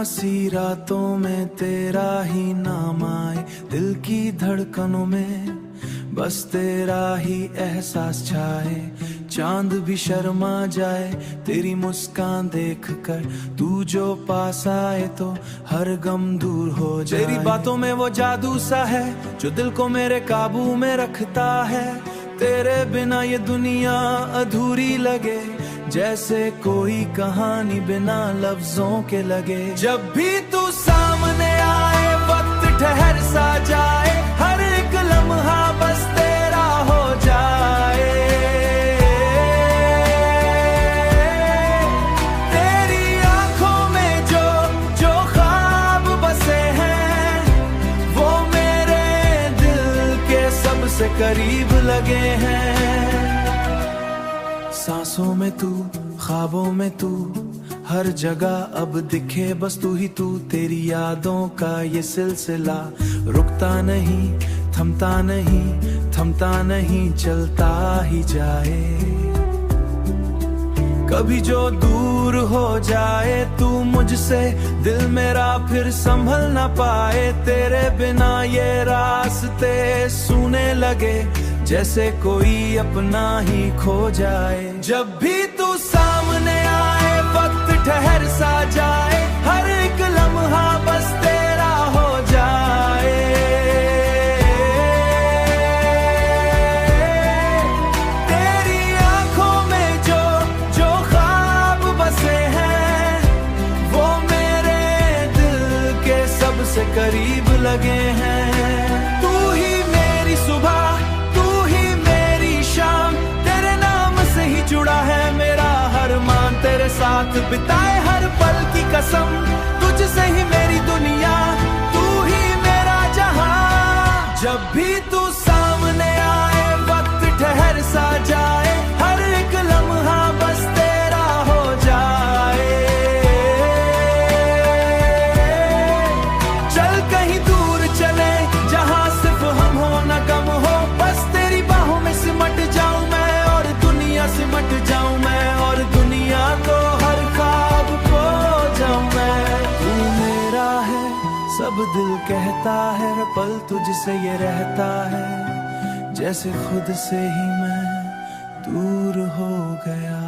सी रातों में तेरा ही नाम आए, दिल की धड़कनों में बस तेरा ही एहसास छाए। चांद भी शर्मा जाए तेरी मुस्कान देखकर, तू जो पास आए तो हर गम दूर हो जाए। तेरी बातों में वो जादू सा है जो दिल को मेरे काबू में रखता है। तेरे बिना ये दुनिया अधूरी लगे, जैसे कोई कहानी बिना लफ्जों के लगे। जब भी तू सामने आए वक्त ठहर सा जाए, हर एक लम्हा बस तेरा हो जाए। तेरी आंखों में जो जो ख्वाब बसे हैं, वो मेरे दिल के सबसे करीब लगे हैं। सांसों में तू, ख्वाबों में तू, हर जगह अब दिखे बस तू ही तू। तेरी यादों का ये सिलसिला रुकता नहीं, थमता नहीं, थमता नहीं, चलता ही जाए। कभी जो दूर हो जाए तू मुझसे, दिल मेरा फिर संभल ना पाए। तेरे बिना ये रास्ते सूने लगे, जैसे कोई अपना ही खो जाए। जब भी तू सामने आए वक्त ठहर सा जाए, हर एक लम्हा बस तेरा हो जाए। तेरी आंखों में जो जो ख्वाब बसे हैं, वो मेरे दिल के सबसे करीब लगे हैं। तू ही मेरी सुबह, जुड़ा है मेरा हर मान, तेरे साथ बिताए हर पल की कसम। तुझसे ही मेरी दुनिया, तू ही मेरा जहां। जब भी तू सामने आए वक्त ठहर सा जाए, हर एक लम्हा बस तेरा हो जाए। चल कहीं दूर चले जहां सिर्फ हम हो न गम हो, बस तेरी बाहों में सिमट जाऊं मैं और दुनिया सिमट जाऊं मैं, और दुनिया को हर ख्वाब खो जाऊं मैं। तू मेरा है सब दिल कहता है, हर पल तुझसे ये रहता है, जैसे खुद से ही मैं दूर हो गया।